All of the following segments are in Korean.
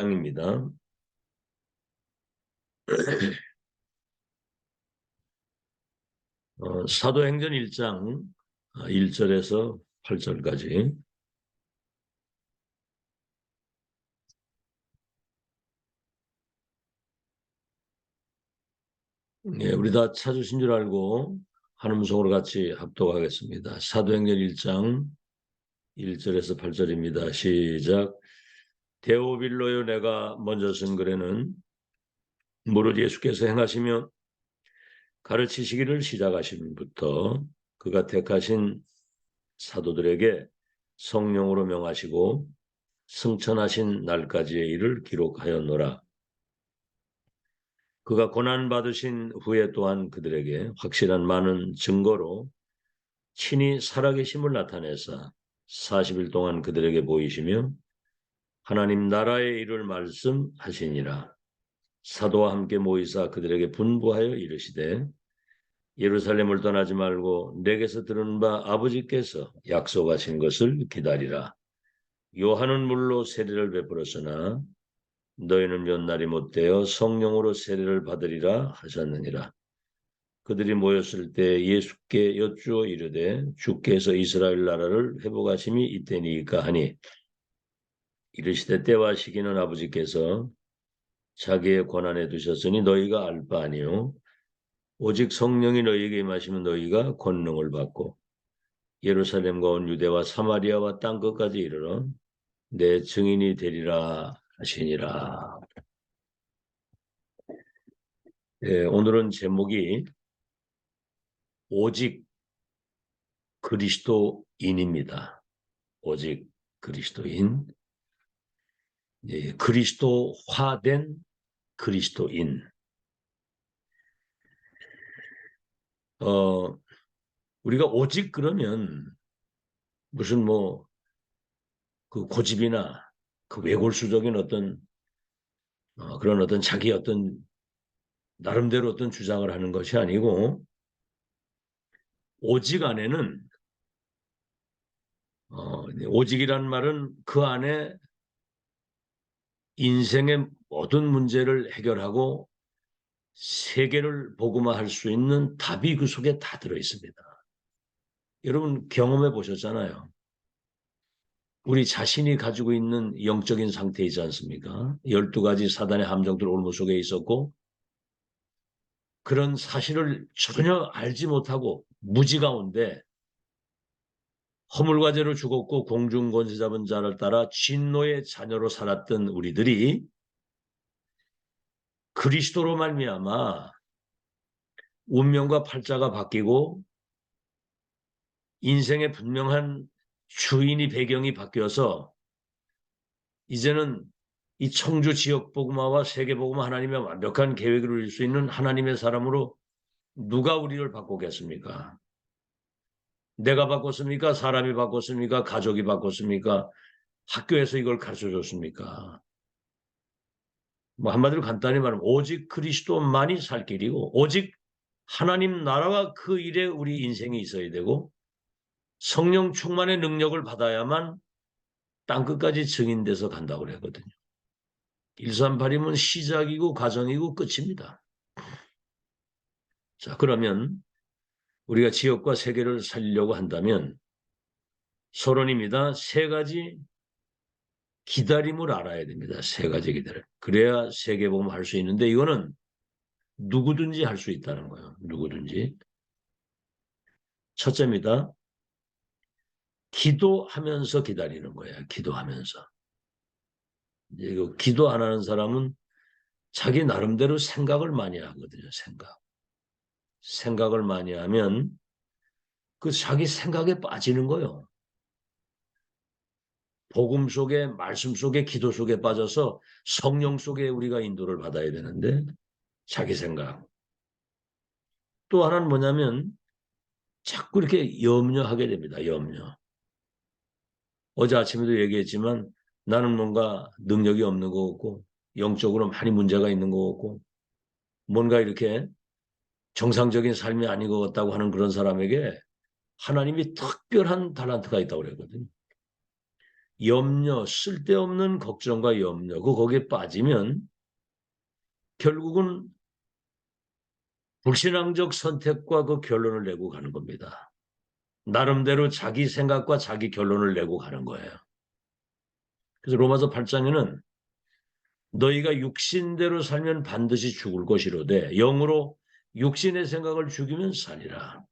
입니다. 사도행전 1장 1절에서 8절까지. 예, 우리 다 찾으신 줄 알고 한 음성으로 같이 합독하겠습니다. 사도행전 1장 1절에서 8절입니다. 시작. 데오빌로요, 내가 먼저 쓴 글에는 무릇 예수께서 행하시며 가르치시기를 시작하심부터 그가 택하신 사도들에게 성령으로 명하시고 승천하신 날까지의 일을 기록하였노라. 그가 고난받으신 후에 또한 그들에게 확실한 많은 증거로 친히 살아계심을 나타내사 40일 동안 그들에게 보이시며 하나님 나라의 일을 말씀하시니라. 사도와 함께 모이사 그들에게 분부하여 이르시되 예루살렘을 떠나지 말고 내게서 들은 바 아버지께서 약속하신 것을 기다리라. 요한은 물로 세례를 베풀었으나 너희는 몇 날이 못되어 성령으로 세례를 받으리라 하셨느니라. 그들이 모였을 때 예수께 여쭈어 이르되 주께서 이스라엘 나라를 회복하심이 이때니까 하니 이르시되 때와 시기는 아버지께서 자기의 권한에 두셨으니 너희가 알 바 아니요 오직 성령이 너희에게 임하시면 너희가 권능을 받고 예루살렘과 온 유대와 사마리아와 땅끝까지 이르러 내 증인이 되리라 하시니라. 예, 오늘은 제목이 오직 그리스도인입니다. 오직 그리스도인. 예, 그리스도화된 그리스도인. 우리가 오직 그러면 무슨 그 고집이나 그 외골수적인 어떤 그런 어떤 자기 어떤 나름대로 어떤 주장을 하는 것이 아니고 오직 안에는 오직이란 말은 그 안에 인생의 모든 문제를 해결하고 세계를 복음화할 수 있는 답이 그 속에 다 들어있습니다. 여러분 경험해 보셨잖아요. 우리 자신이 가지고 있는 영적인 상태이지 않습니까? 12가지 사단의 함정들 올무 속에 있었고 그런 사실을 전혀 알지 못하고 무지 가운데 허물과 죄로 죽었고 공중권세 잡은 자를 따라 진노의 자녀로 살았던 우리들이 그리스도로 말미암아 운명과 팔자가 바뀌고 인생의 분명한 주인이 배경이 바뀌어서 이제는 이 청주 지역 복음화와 세계 복음화 하나님의 완벽한 계획을 이룰 수 있는 하나님의 사람으로 누가 우리를 바꾸겠습니까? 내가 바꿨습니까? 사람이 바꿨습니까? 가족이 바꿨습니까? 학교에서 이걸 가르쳐줬습니까? 한마디로 간단히 말하면 오직 그리스도만이 살 길이고 오직 하나님 나라와 그 일에 우리 인생이 있어야 되고 성령 충만의 능력을 받아야만 땅끝까지 증인돼서 간다고 그러거든요. 138이면 시작이고 과정이고 끝입니다. 자, 그러면 우리가 지역과 세계를 살리려고 한다면 서론입니다. 3가지 기다림을 알아야 됩니다. 3가지 기다림. 그래야 세계복음 할 수 있는데 이거는 누구든지 할 수 있다는 거예요. 누구든지. 첫째입니다. 기도하면서 기다리는 거예요. 기도하면서. 이거 기도 안 하는 사람은 자기 나름대로 생각을 많이 하거든요. 생각을 많이 하면 그 자기 생각에 빠지는 거예요. 복음 속에 말씀 속에 기도 속에 빠져서 성령 속에 우리가 인도를 받아야 되는데 자기 생각. 또 하나는 뭐냐면 자꾸 이렇게 염려하게 됩니다. 염려. 어제 아침에도 얘기했지만 나는 뭔가 능력이 없는 것 같고 영적으로 많이 문제가 있는 것 같고 뭔가 이렇게 정상적인 삶이 아닌 것 같다고 하는 그런 사람에게 하나님이 특별한 달란트가 있다고 그러거든요. 염려, 쓸데없는 걱정과 염려, 거기에 빠지면 결국은 불신앙적 선택과 그 결론을 내고 가는 겁니다. 나름대로 자기 생각과 자기 결론을 내고 가는 거예요. 그래서 로마서 8장에는 너희가 육신대로 살면 반드시 죽을 것이로되 영으로 육신의 생각을 죽이면 살리라.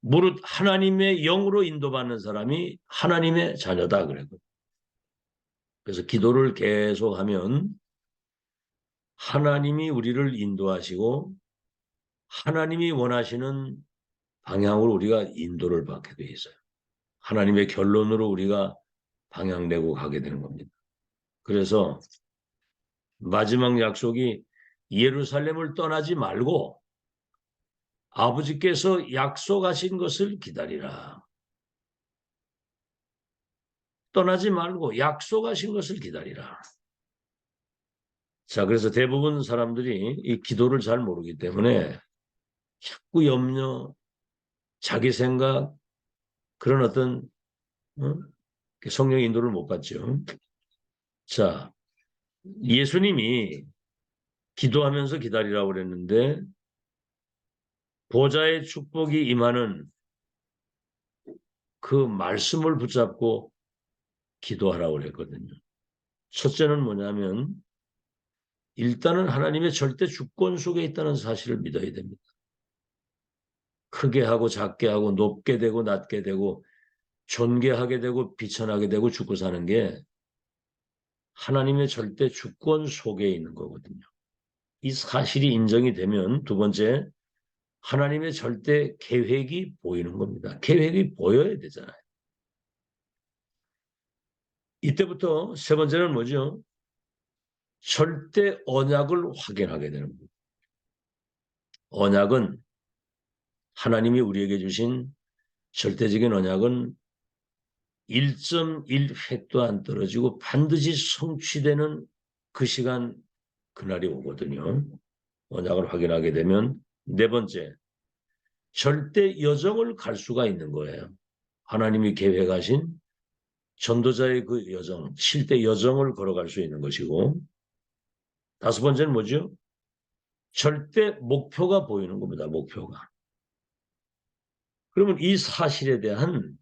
무릇 하나님의 영으로 인도받는 사람이 하나님의 자녀다 그랬거든요. 그래서 기도를 계속하면 하나님이 우리를 인도하시고 하나님이 원하시는 방향으로 우리가 인도를 받게 돼 있어요. 하나님의 결론으로 우리가 방향 내고 가게 되는 겁니다. 그래서 마지막 약속이 예루살렘을 떠나지 말고 아버지께서 약속하신 것을 기다리라. 떠나지 말고 약속하신 것을 기다리라. 자, 그래서 대부분 사람들이 이 기도를 잘 모르기 때문에 자꾸 염려, 자기 생각, 그런 어떤 성령의 인도를 못 받죠. 자, 예수님이 기도하면서 기다리라고 그랬는데 보좌의 축복이 임하는 그 말씀을 붙잡고 기도하라고 그랬거든요. 첫째는 뭐냐면 일단은 하나님의 절대 주권 속에 있다는 사실을 믿어야 됩니다. 크게 하고 작게 하고 높게 되고 낮게 되고 존귀하게 되고 비천하게 되고 죽고 사는 게 하나님의 절대 주권 속에 있는 거거든요. 이 사실이 인정이 되면 두 번째, 하나님의 절대 계획이 보이는 겁니다. 계획이 보여야 되잖아요. 이때부터 세 번째는 뭐죠? 절대 언약을 확인하게 되는 겁니다. 언약은 하나님이 우리에게 주신 절대적인 언약은 1.1획도 안 떨어지고 반드시 성취되는 그 시간, 그날이 오거든요. 언약을 확인하게 되면 네 번째, 절대 여정을 갈 수가 있는 거예요. 하나님이 계획하신 전도자의 그 여정, 실대 여정을 걸어갈 수 있는 것이고 다섯 번째는 뭐죠? 절대 목표가 보이는 겁니다. 목표가. 그러면 이 사실에 대한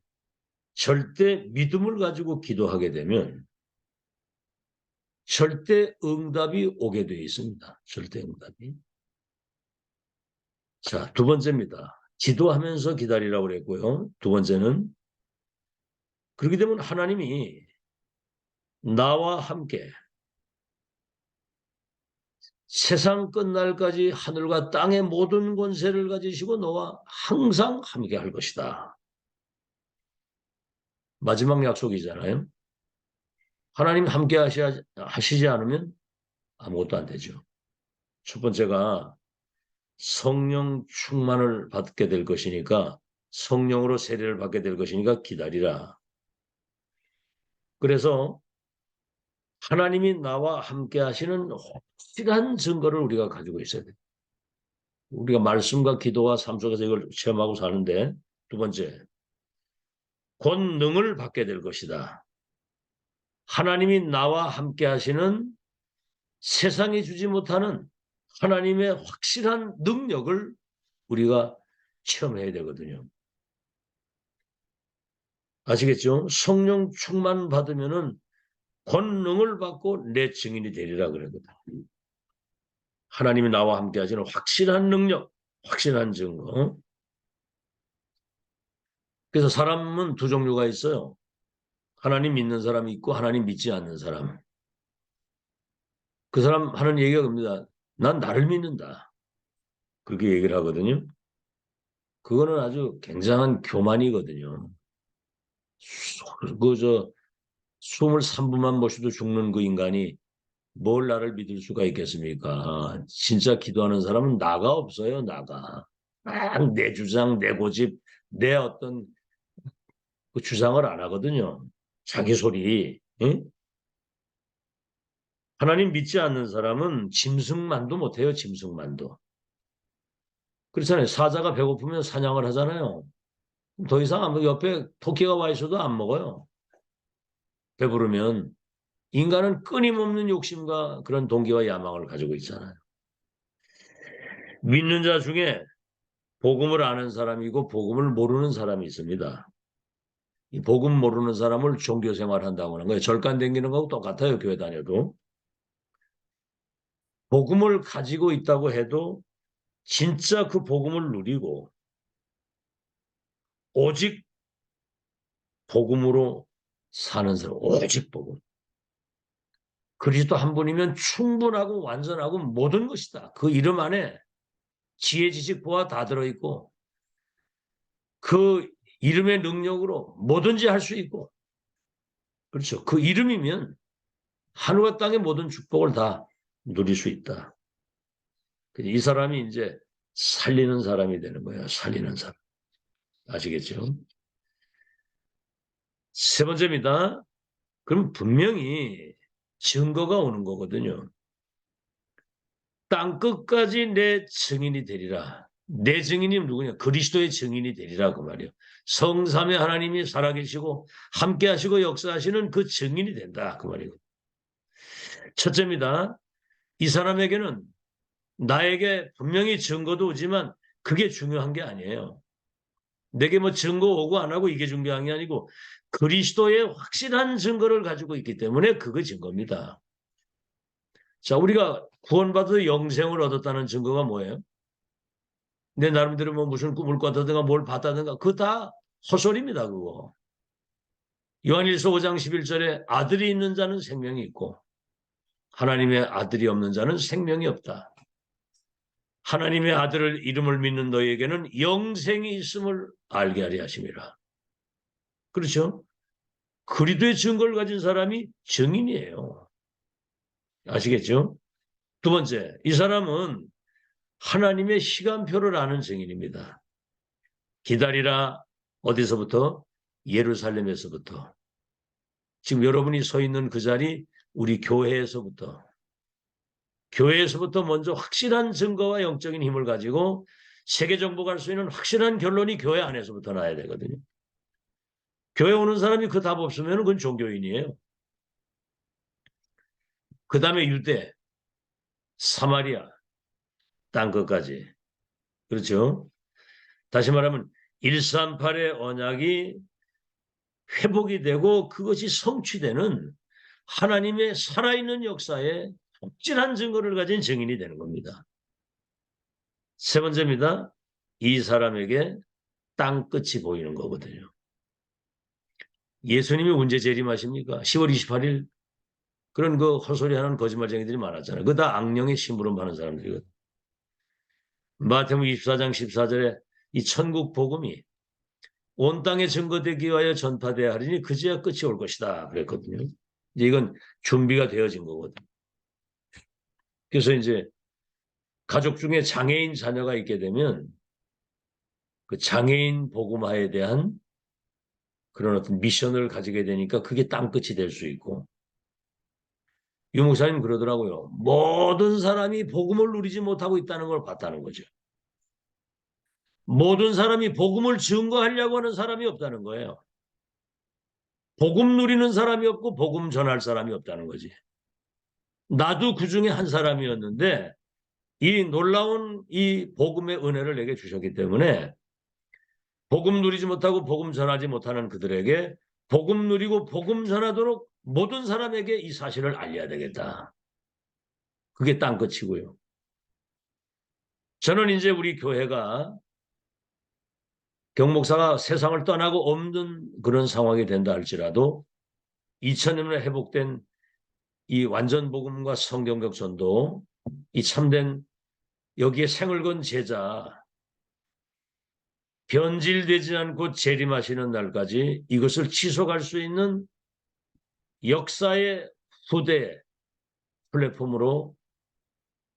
절대 믿음을 가지고 기도하게 되면 절대 응답이 오게 되어 있습니다. 절대 응답이. 자, 두 번째입니다. 기도하면서 기다리라고 그랬고요. 두 번째는 그렇게 되면 하나님이 나와 함께 세상 끝날까지 하늘과 땅의 모든 권세를 가지시고 너와 항상 함께 할 것이다. 마지막 약속이잖아요. 하나님 함께 하시지 않으면 아무것도 안 되죠. 첫 번째가 성령 충만을 받게 될 것이니까 성령으로 세례를 받게 될 것이니까 기다리라. 그래서 하나님이 나와 함께 하시는 확실한 증거를 우리가 가지고 있어야 돼요. 우리가 말씀과 기도와 삶 속에서 이걸 체험하고 사는데 두 번째, 권능을 받게 될 것이다. 하나님이 나와 함께 하시는 세상이 주지 못하는 하나님의 확실한 능력을 우리가 체험해야 되거든요. 아시겠죠? 성령 충만 받으면은 권능을 받고 내 증인이 되리라 그러거든. 하나님이 나와 함께 하시는 확실한 능력, 확실한 증거. 그래서 사람은 두 종류가 있어요. 하나님 믿는 사람이 있고 하나님 믿지 않는 사람. 그 사람 하는 얘기가 그럽니다. 난 나를 믿는다. 그렇게 얘기를 하거든요. 그거는 아주 굉장한 교만이거든요. 숨을 3분만 모셔도 죽는 그 인간이 뭘 나를 믿을 수가 있겠습니까? 진짜 기도하는 사람은 나가 없어요, 나가. 막 내 주장, 내 고집, 내 어떤 그 주장을 안 하거든요. 자기 소리. 응? 하나님 믿지 않는 사람은 짐승만도 못해요, 짐승만도. 그렇잖아요. 사자가 배고프면 사냥을 하잖아요. 더 이상 옆에 토끼가 와 있어도 안 먹어요. 배부르면 인간은 끊임없는 욕심과 그런 동기와 야망을 가지고 있잖아요. 믿는 자 중에 복음을 아는 사람이고 복음을 모르는 사람이 있습니다. 이 복음 모르는 사람을 종교 생활한다고 하는 거예요. 절간 댕기는 거하고 똑같아요. 교회 다녀도. 복음을 가지고 있다고 해도 진짜 그 복음을 누리고 오직 복음으로 사는 사람, 오직 복음. 그리스도 한 분이면 충분하고 완전하고 모든 것이다. 그 이름 안에 지혜, 지식, 보화 다 들어있고 그 이름의 능력으로 뭐든지 할 수 있고 그렇죠. 그 이름이면 하늘과 땅의 모든 축복을 다 누릴 수 있다. 이 사람이 이제 살리는 사람이 되는 거예요. 살리는 사람. 아시겠죠? 세 번째입니다. 그럼 분명히 증거가 오는 거거든요. 땅 끝까지 내 증인이 되리라. 내 증인이 누구냐? 그리스도의 증인이 되리라 그 말이에요. 성삼위 하나님이 살아계시고 함께 하시고 역사하시는 그 증인이 된다 그 말이에요. 첫째입니다. 이 사람에게는 나에게 분명히 증거도 오지만 그게 중요한 게 아니에요. 내게 뭐 증거 오고 안 하고 이게 중요한 게 아니고 그리스도의 확실한 증거를 가지고 있기 때문에 그거 증거입니다. 자, 우리가 구원받아 영생을 얻었다는 증거가 뭐예요? 내 나름대로 뭐 무슨 꿈을 꿨다든가 뭘 봤다든가 그거 다 헛소리입니다. 그거. 요한일서 5장 11절에 아들이 있는 자는 생명이 있고 하나님의 아들이 없는 자는 생명이 없다. 하나님의 아들을 이름을 믿는 너희에게는 영생이 있음을 알게 하리 하심이라. 그렇죠? 그리스도의 증거를 가진 사람이 증인이에요. 아시겠죠? 두 번째, 이 사람은 하나님의 시간표를 아는 증인입니다. 기다리라 어디서부터? 예루살렘에서부터. 지금 여러분이 서 있는 그 자리 우리 교회에서부터 먼저 확실한 증거와 영적인 힘을 가지고 세계 정복할 수 있는 확실한 결론이 교회 안에서부터 나야 되거든요. 교회 오는 사람이 그 답 없으면 그건 종교인이에요. 그 다음에 유대, 사마리아, 땅 끝까지. 그렇죠? 다시 말하면 138의 언약이 회복이 되고 그것이 성취되는 하나님의 살아있는 역사에 확실한 증거를 가진 증인이 되는 겁니다. 세 번째입니다. 이 사람에게 땅 끝이 보이는 거거든요. 예수님이 언제 재림하십니까? 10월 28일 그런 그 헛소리하는 거짓말쟁이들이 많았잖아요. 그거 다 악령의 심부름 하는 사람들이거든요. 마태복음 24장 14절에 이 천국 복음이 온 땅에 증거되기 위하여 전파되어야 하리니 그제야 끝이 올 것이다 그랬거든요. 이건 준비가 되어진 거거든요. 그래서 이제 가족 중에 장애인 자녀가 있게 되면 그 장애인 복음화에 대한 그런 어떤 미션을 가지게 되니까 그게 땅끝이 될 수 있고 유 목사님 그러더라고요. 모든 사람이 복음을 누리지 못하고 있다는 걸 봤다는 거죠. 모든 사람이 복음을 증거하려고 하는 사람이 없다는 거예요. 복음 누리는 사람이 없고 복음 전할 사람이 없다는 거지. 나도 그 중에 한 사람이었는데 이 놀라운 이 복음의 은혜를 내게 주셨기 때문에 복음 누리지 못하고 복음 전하지 못하는 그들에게 복음 누리고 복음 전하도록 모든 사람에게 이 사실을 알려야 되겠다. 그게 땅끝이고요. 저는 이제 우리 교회가 경목사가 세상을 떠나고 없는 그런 상황이 된다 할지라도 2000년에 회복된 이 완전 복음과 성경적 전도, 이 참된 여기에 생을 건 제자, 변질되지 않고 재림하시는 날까지 이것을 지속할 수 있는 역사의 후대 플랫폼으로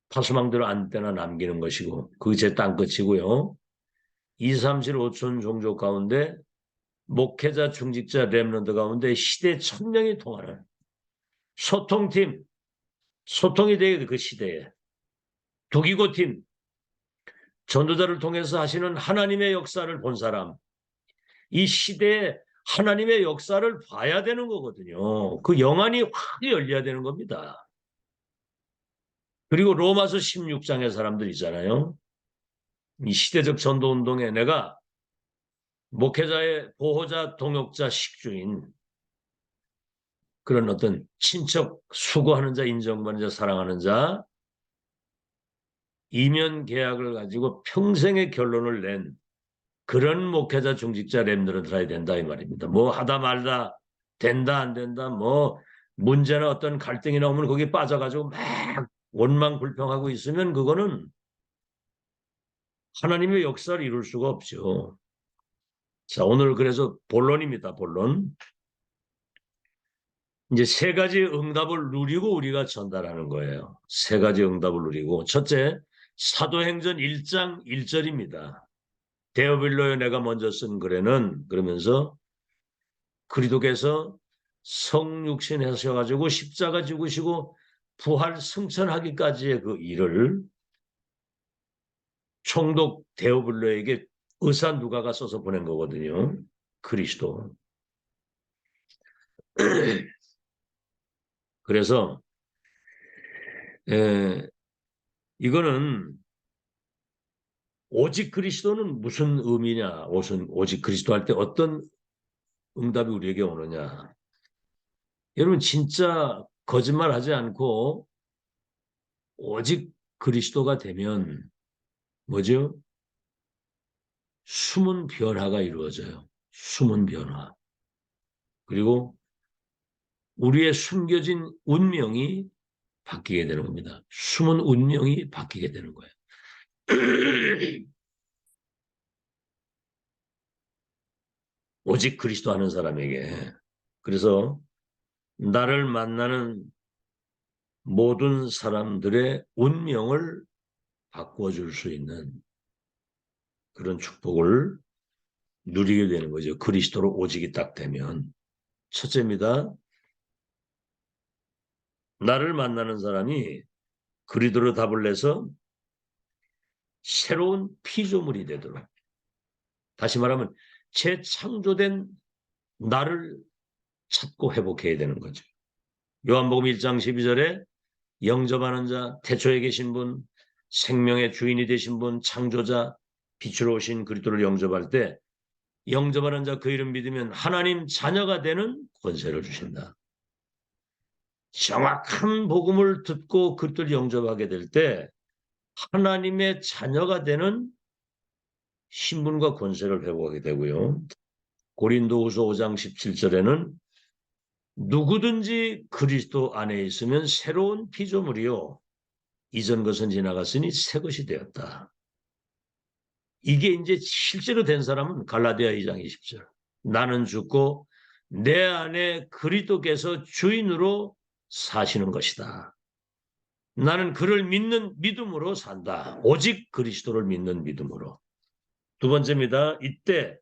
파수망대로 안때나 남기는 것이고 그게 제 땅끝이고요. 237, 5천 종족 가운데 목회자, 중직자, 렘넌트 가운데 시대 천명이 통하는 소통팀, 소통이 되게 그 시대에 두기고팀, 전도자를 통해서 하시는 하나님의 역사를 본 사람, 이 시대에 하나님의 역사를 봐야 되는 거거든요. 그 영안이 확 열려야 되는 겁니다. 그리고 로마서 16장의 사람들 있잖아요. 이 시대적 전도운동에 내가 목회자의 보호자, 동역자, 식주인 그런 어떤 친척, 수고하는 자, 인정받는 자, 사랑하는 자 이면 계약을 가지고 평생의 결론을 낸 그런 목회자, 중직자, 렘들은 들어야 된다 이 말입니다. 뭐 하다 말다 된다 안 된다 뭐 문제나 어떤 갈등이 나오면 거기에 빠져가지고 막 원망불평하고 있으면 그거는 하나님의 역사를 이룰 수가 없죠. 자, 오늘 그래서 본론입니다. 본론. 이제 세 가지 응답을 누리고 우리가 전달하는 거예요. 세 가지 응답을 누리고. 첫째, 사도행전 1장 1절입니다. 데오빌로에 내가 먼저 쓴 글에는 그러면서 그리스도께서 성육신 하셔가지고 십자가 죽으시고 부활 승천하기까지의 그 일을 총독 데오빌로에게 의사 누가가 써서 보낸 거거든요. 그리스도. 그래서 이거는 오직 그리스도는 무슨 의미냐? 오직 그리스도 할 때 어떤 응답이 우리에게 오느냐? 여러분 진짜 거짓말하지 않고 오직 그리스도가 되면 뭐죠? 숨은 변화가 이루어져요. 숨은 변화. 그리고 우리의 숨겨진 운명이 바뀌게 되는 겁니다. 숨은 운명이 바뀌게 되는 거예요. 오직 그리스도 하는 사람에게. 그래서 나를 만나는 모든 사람들의 운명을 바꿔줄 수 있는 그런 축복을 누리게 되는 거죠. 그리스도로 오직이 딱 되면. 첫째입니다. 나를 만나는 사람이 그리스도로 답을 내서 새로운 피조물이 되도록. 다시 말하면 재창조된 나를 찾고 회복해야 되는 거죠. 요한복음 1장 12절에 영접하는 자, 태초에 계신 분, 생명의 주인이 되신 분, 창조자, 빛으로 오신 그리스도를 영접할 때 영접하는 자 그 이름 믿으면 하나님 자녀가 되는 권세를 주신다. 정확한 복음을 듣고 그리스도를 영접하게 될 때 하나님의 자녀가 되는 신분과 권세를 회복하게 되고요. 고린도후서 5장 17절에는 누구든지 그리스도 안에 있으면 새로운 피조물이요. 이전 것은 지나갔으니 새 것이 되었다. 이게 이제 실제로 된 사람은 갈라디아 2장 20절. 나는 죽고 내 안에 그리스도께서 주인으로 사시는 것이다. 나는 그를 믿는 믿음으로 산다. 오직 그리스도를 믿는 믿음으로. 두 번째입니다. 이때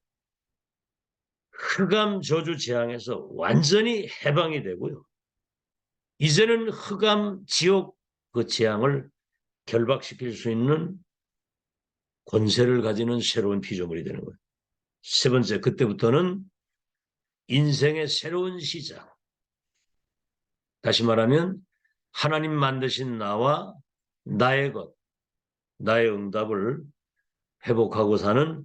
흑암 저주 재앙에서 완전히 해방이 되고요. 이제는 흑암 지옥 그 재앙을 결박시킬 수 있는 권세를 가지는 새로운 피조물이 되는 거예요. 세 번째, 그때부터는 인생의 새로운 시작. 다시 말하면 하나님 만드신 나와 나의 것, 나의 응답을 회복하고 사는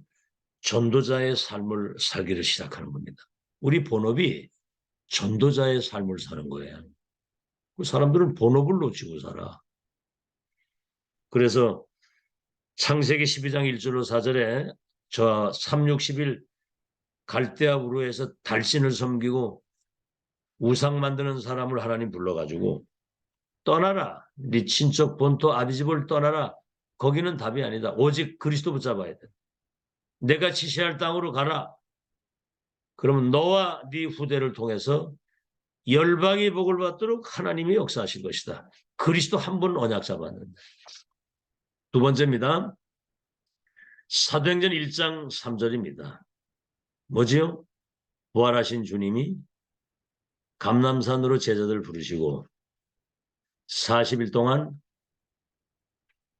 전도자의 삶을 살기를 시작하는 겁니다. 우리 본업이 전도자의 삶을 사는 거예요. 그 사람들은 본업을 놓치고 살아. 그래서 창세기 12장 1절로 4절에 저 360일 갈대아 우르에서 달신을 섬기고 우상 만드는 사람을 하나님 불러가지고 떠나라. 네 친척 본토 아비집을 떠나라. 거기는 답이 아니다. 오직 그리스도 붙잡아야 돼. 내가 지시할 땅으로 가라. 그러면 너와 네 후대를 통해서 열방의 복을 받도록 하나님이 역사하실 것이다. 그리스도 한 번 언약 잡았는데. 두 번째입니다. 사도행전 1장 3절입니다. 뭐지요? 부활하신 주님이 감람산으로 제자들 부르시고 40일 동안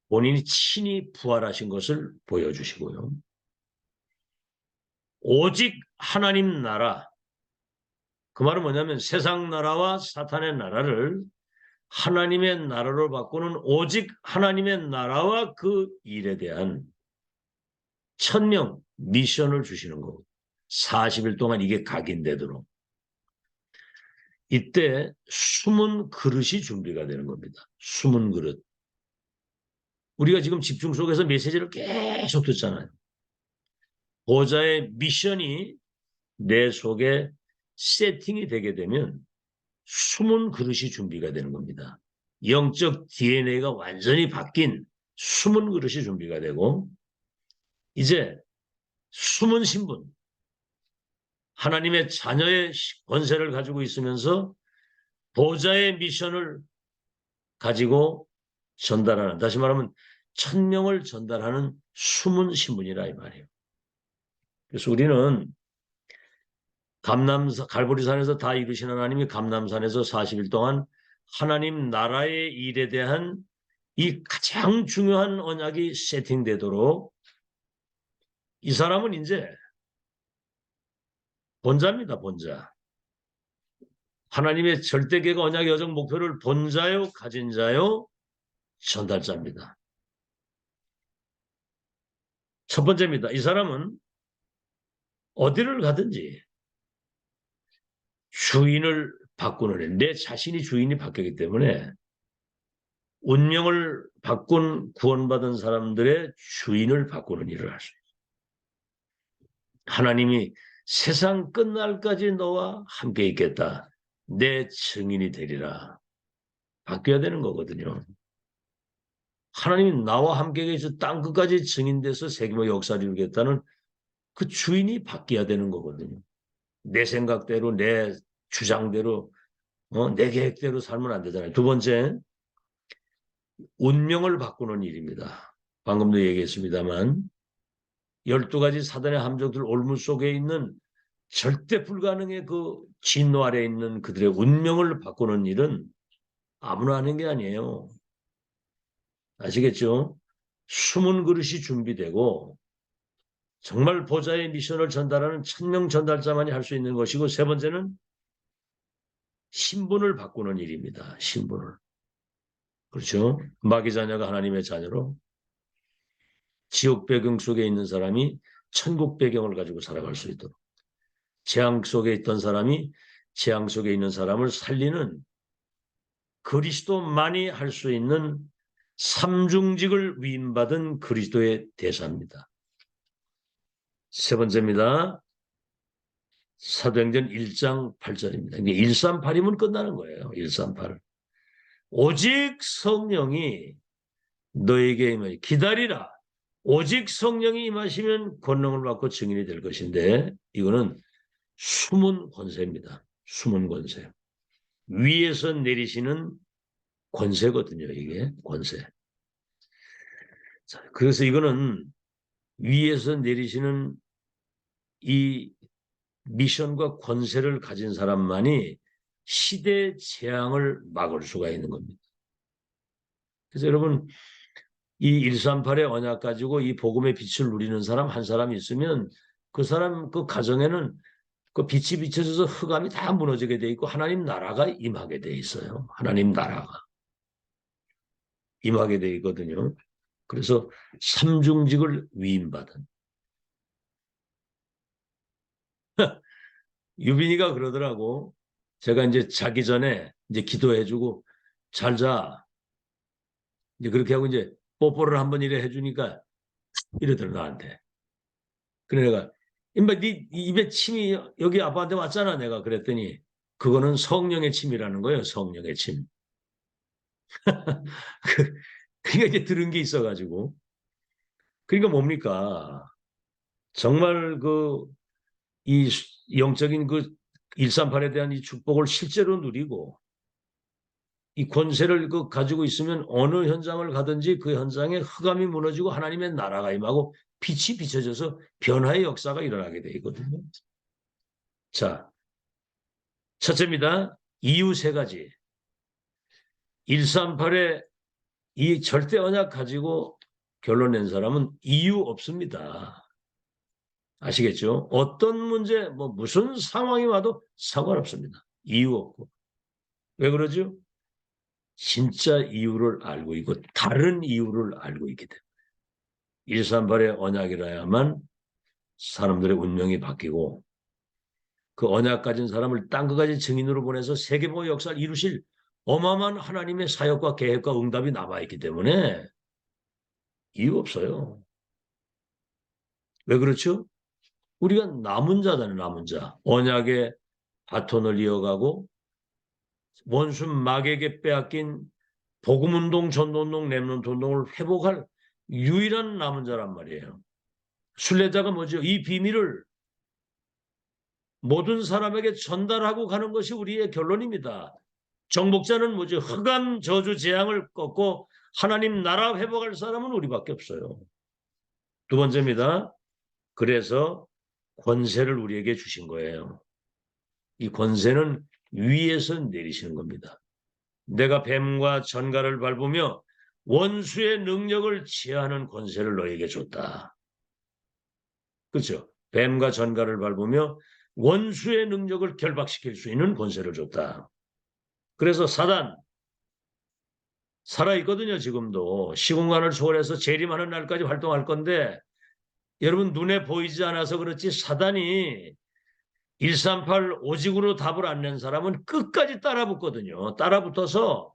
본인이 친히 부활하신 것을 보여주시고요. 오직 하나님 나라, 그 말은 뭐냐면 세상 나라와 사탄의 나라를 하나님의 나라로 바꾸는 오직 하나님의 나라와 그 일에 대한 천명 미션을 주시는 거고 40일 동안 이게 각인되도록 이때 숨은 그릇이 준비가 되는 겁니다. 숨은 그릇. 우리가 지금 집중 속에서 메시지를 계속 듣잖아요. 보좌의 미션이 내 속에 세팅이 되게 되면 숨은 그릇이 준비가 되는 겁니다. 영적 DNA가 완전히 바뀐 숨은 그릇이 준비가 되고 이제 숨은 신분, 하나님의 자녀의 권세를 가지고 있으면서 보좌의 미션을 가지고 전달하는, 다시 말하면 천명을 전달하는 숨은 신분이라 이 말이에요. 그래서 우리는 갈보리산에서 다 이루신 하나님이 감람산에서 40일 동안 하나님 나라의 일에 대한 이 가장 중요한 언약이 세팅되도록 이 사람은 이제 본자입니다. 본자. 하나님의 절대계획 언약 여정 목표를 본자요 가진 자요 전달자입니다. 첫 번째입니다. 이 사람은 어디를 가든지 주인을 바꾸는 애, 내 자신이 주인이 바뀌기 때문에 운명을 바꾼 구원받은 사람들의 주인을 바꾸는 일을 할 수 있어요. 하나님이 세상 끝날까지 너와 함께 있겠다. 내 증인이 되리라. 바뀌어야 되는 거거든요. 하나님이 나와 함께 계셔서 땅 끝까지 증인돼서 세계의 역사를 이루겠다는 그 주인이 바뀌어야 되는 거거든요. 내 생각대로 내 주장대로 내 계획대로 살면 안 되잖아요. 두 번째, 운명을 바꾸는 일입니다. 방금도 얘기했습니다만 12가지 사단의 함정들 올무 속에 있는 절대 불가능의 그 진노 아래에 있는 그들의 운명을 바꾸는 일은 아무나 하는 게 아니에요. 아시겠죠? 숨은 그릇이 준비되고 정말 보좌의 미션을 전달하는 천명 전달자만이 할 수 있는 것이고 세 번째는 신분을 바꾸는 일입니다. 신분을. 그렇죠? 마귀 자녀가 하나님의 자녀로 지옥 배경 속에 있는 사람이 천국 배경을 가지고 살아갈 수 있도록 재앙 속에 있던 사람이 재앙 속에 있는 사람을 살리는 그리스도만이 할 수 있는 삼중직을 위임받은 그리스도의 대사입니다. 세 번째입니다. 사도행전 1장 8절입니다. 138이면 끝나는 거예요. 138. 오직 성령이 너에게 임하여 기다리라. 오직 성령이 임하시면 권능을 받고 증인이 될 것인데 이거는 숨은 권세입니다. 숨은 권세. 위에서 내리시는 권세거든요. 이게 권세. 자, 그래서 이거는 위에서 내리시는 이 미션과 권세를 가진 사람만이 시대 재앙을 막을 수가 있는 겁니다. 그래서 여러분 이 138의 언약 가지고 이 복음의 빛을 누리는 사람 한 사람이 있으면 그 사람 그 가정에는 그 빛이 비춰져서 흑암이 다 무너지게 돼 있고 하나님 나라가 임하게 돼 있어요. 하나님 나라가 임하게 돼 있거든요. 그래서 삼중직을 위임받은 유빈이가 그러더라고. 제가 이제 자기 전에 이제 기도해주고 잘 자. 이제 그렇게 하고 이제 뽀뽀를 한번 이래 해주니까 이러더라 나한테. 그래 내가 임마 네 입에 침이 여기 아빠한테 왔잖아 내가 그랬더니 그거는 성령의 침이라는 거예요. 성령의 침. 그러니까 이제 들은 게 있어가지고. 그러니까 뭡니까? 정말 그 이 영적인 그 138에 대한 이 축복을 실제로 누리고 이 권세를 그 가지고 있으면 어느 현장을 가든지 그 현장에 흑암이 무너지고 하나님의 나라가 임하고 빛이 비춰져서 변화의 역사가 일어나게 돼 있거든요. 자, 첫째입니다. 이유 세 가지. 138의 이 절대 언약 가지고 결론 낸 사람은 이유 없습니다. 아시겠죠? 어떤 문제, 뭐 무슨 상황이 와도 상관없습니다. 이유 없고. 왜 그러죠? 진짜 이유를 알고 있고 다른 이유를 알고 있기 때문에. 138의 언약이라야만 사람들의 운명이 바뀌고 그 언약 가진 사람을 땅끝까지 증인으로 보내서 세계보호 역사를 이루실 어마어마한 하나님의 사역과 계획과 응답이 남아있기 때문에 이유 없어요. 왜 그렇죠? 우리가 남은 자잖아요. 남은 자. 언약의 바톤을 이어가고 원수 마귀에게 빼앗긴 복음운동, 전도운동, 렘넌트 운동을 회복할 유일한 남은 자란 말이에요. 순례자가 뭐죠? 이 비밀을 모든 사람에게 전달하고 가는 것이 우리의 결론입니다. 정복자는 뭐죠? 흑암, 저주, 재앙을 꺾고 하나님 나라 회복할 사람은 우리밖에 없어요. 두 번째입니다. 그래서 권세를 우리에게 주신 거예요. 이 권세는 위에서 내리시는 겁니다. 내가 뱀과 전갈을 밟으며 원수의 능력을 제하는 권세를 너에게 줬다. 그렇죠? 뱀과 전갈을 밟으며 원수의 능력을 결박시킬 수 있는 권세를 줬다. 그래서 사단 살아있거든요. 지금도 시공간을 초월해서 재림하는 날까지 활동할 건데 여러분 눈에 보이지 않아서 그렇지 사단이 138 오직으로 답을 안 낸 사람은 끝까지 따라붙거든요. 따라붙어서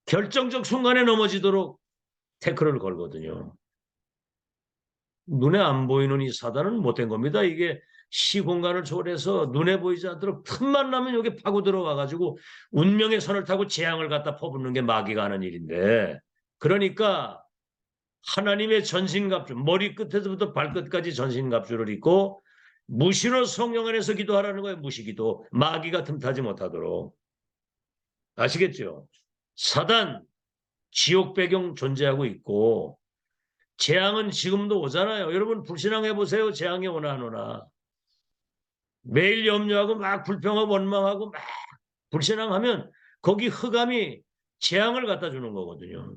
결정적 순간에 넘어지도록 태클을 걸거든요. 눈에 안 보이는 이 사단은 못된 겁니다. 이게 시공간을 초월해서 눈에 보이지 않도록 틈만 나면 여기 파고 들어와가지고 운명의 선을 타고 재앙을 갖다 퍼붓는 게 마귀가 하는 일인데 그러니까 하나님의 전신갑주 머리끝에서부터 발끝까지 전신갑주를 입고 무시로 성령 안에서 기도하라는 거예요. 무시기도 마귀가 틈타지 못하도록 아시겠죠? 사단 지옥 배경 존재하고 있고 재앙은 지금도 오잖아요. 여러분 불신앙해 보세요. 재앙이 오나 안 오나. 매일 염려하고 막 불평하고 원망하고 막 불신앙하면 거기 흑암이 재앙을 갖다 주는 거거든요.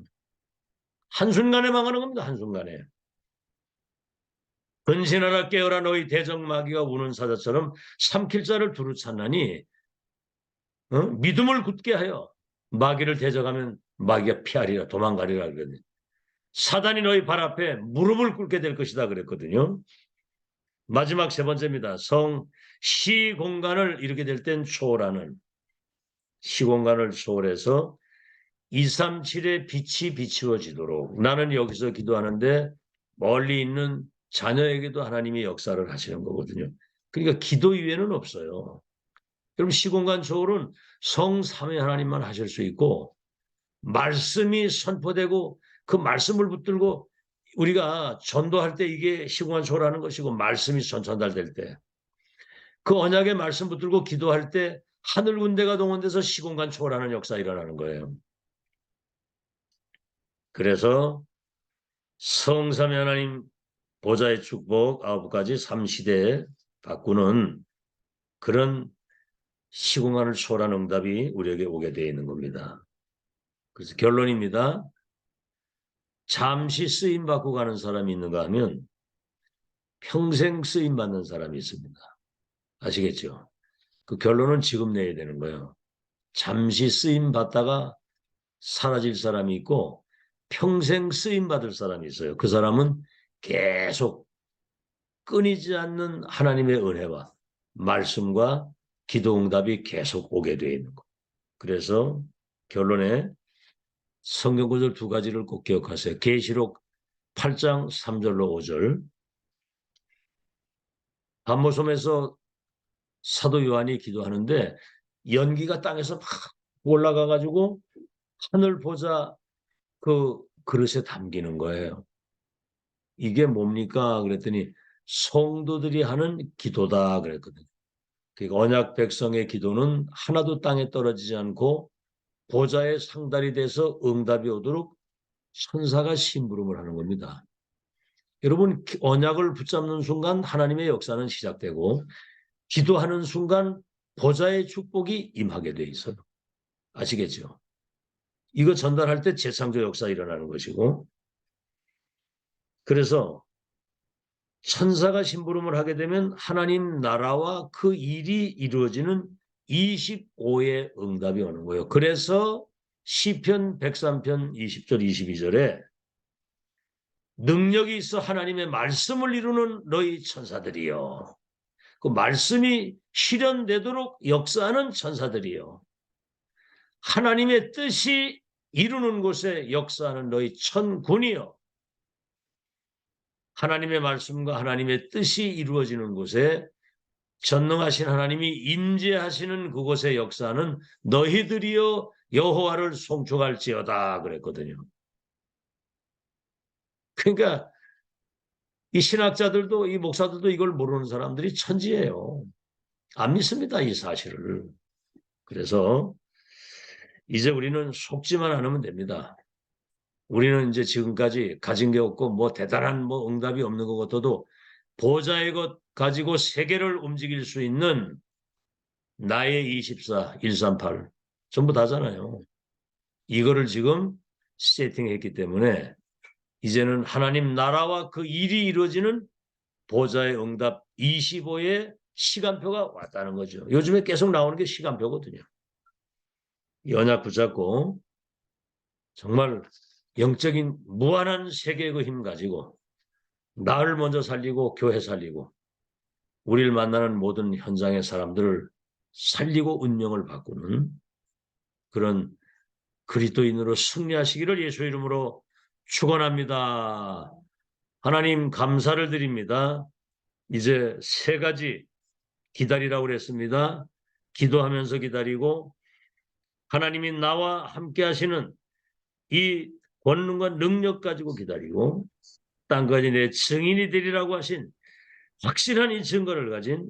한순간에 망하는 겁니다. 한순간에. 근신하라 깨어라 너희 대적마귀가 우는 사자처럼 삼킬 자를 두루 찾나니 믿음을 굳게 하여 마귀를 대적하면 마귀가 피하리라 도망가리라 그러거든요. 사단이 너희 발 앞에 무릎을 꿇게 될 것이다 그랬거든요. 마지막 세 번째입니다. 시공간을 이루게 될 땐 초월하는 시공간을 초월해서 237의 빛이 비추어지도록 나는 여기서 기도하는데 멀리 있는 자녀에게도 하나님이 역사를 하시는 거거든요. 그러니까 기도 이외에는 없어요. 그럼 시공간 초월은 성삼위 하나님만 하실 수 있고 말씀이 선포되고 그 말씀을 붙들고 우리가 전도할 때 이게 시공간 초월하는 것이고 말씀이 전달될 때 그 언약의 말씀 붙들고 기도할 때 하늘 군대가 동원돼서 시공간 초월하는 역사 일어나는 거예요. 그래서 성삼위 하나님 보좌의 축복 9가지 3시대에 바꾸는 그런 시공간을 초월한 응답이 우리에게 오게 되어 있는 겁니다. 그래서 결론입니다. 잠시 쓰임 받고 가는 사람이 있는가 하면 평생 쓰임 받는 사람이 있습니다. 아시겠죠? 그 결론은 지금 내야 되는 거예요. 잠시 쓰임 받다가 사라질 사람이 있고 평생 쓰임 받을 사람이 있어요. 그 사람은 계속 끊이지 않는 하나님의 은혜와 말씀과 기도 응답이 계속 오게 되어 있는 거. 그래서 결론에 성경 구절 2가지를 꼭 기억하세요. 계시록 8장 3절로 5절. 반모섬에서 사도 요한이 기도하는데 연기가 땅에서 막 올라가 가지고 하늘 보자 그 그릇에 담기는 거예요. 이게 뭡니까? 그랬더니 성도들이 하는 기도다 그랬거든요. 그러니까 언약 백성의 기도는 하나도 땅에 떨어지지 않고 보좌에 상달이 돼서 응답이 오도록 천사가 심부름을 하는 겁니다. 여러분 언약을 붙잡는 순간 하나님의 역사는 시작되고 기도하는 순간 보좌의 축복이 임하게 돼 있어요. 아시겠죠? 이거 전달할 때 재창조 역사 일어나는 것이고 그래서 천사가 심부름을 하게 되면 하나님 나라와 그 일이 이루어지는 25의 응답이 오는 거예요. 그래서 시편 103편 20절 22절에 능력이 있어 하나님의 말씀을 이루는 너희 천사들이요. 그 말씀이 실현되도록 역사하는 천사들이요. 하나님의 뜻이 이루는 곳에 역사하는 너희 천군이요. 하나님의 말씀과 하나님의 뜻이 이루어지는 곳에 전능하신 하나님이 임재하시는 그곳에 역사하는 너희들이여 여호와를 송축할지어다 그랬거든요. 그러니까 이 신학자들도 이 목사들도 이걸 모르는 사람들이 천지예요. 안 믿습니다, 이 사실을. 그래서 이제 우리는 속지만 않으면 됩니다. 우리는 이제 지금까지 가진 게 없고 뭐 대단한 뭐 응답이 없는 것 같아도 보좌의 것 가지고 세계를 움직일 수 있는 나의 24, 138 전부 다잖아요. 이거를 지금 세팅했기 때문에 이제는 하나님 나라와 그 일이 이루어지는 보좌의 응답 25의 시간표가 왔다는 거죠. 요즘에 계속 나오는 게 시간표거든요. 언약 붙잡고 정말 영적인 무한한 세계의 그 힘 가지고 나를 먼저 살리고 교회 살리고 우리를 만나는 모든 현장의 사람들을 살리고 운명을 바꾸는 그런 그리스도인으로 승리하시기를 예수 이름으로 축원합니다. 하나님 감사를 드립니다. 이제 세 가지 기다리라고 그랬습니다. 기도하면서 기다리고 하나님이 나와 함께 하시는 이 권능과 능력 가지고 기다리고 땅까지 내 증인이 되리라고 하신 확실한 이 증거를 가진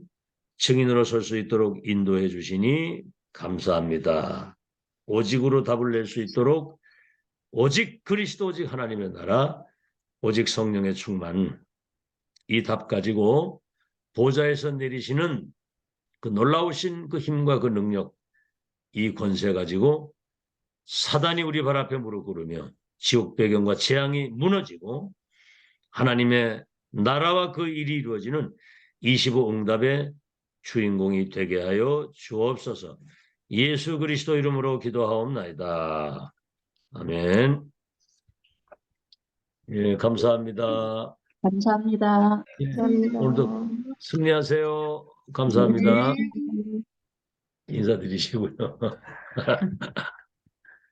증인으로 설 수 있도록 인도해 주시니 감사합니다. 오직으로 답을 낼 수 있도록 오직 그리스도 오직 하나님의 나라 오직 성령의 충만 이 답 가지고 보좌에서 내리시는 그 놀라우신 그 힘과 그 능력 이 권세 가지고 사단이 우리 발 앞에 무릎 꿇으며 지옥 배경과 재앙이 무너지고 하나님의 나라와 그 일이 이루어지는 25 응답의 주인공이 되게 하여 주옵소서. 예수 그리스도 이름으로 기도하옵나이다. 아멘. 예, 감사합니다. 감사합니다. 예, 감사합니다. 오늘도 승리하세요. 감사합니다. 네. 인사드리시고요.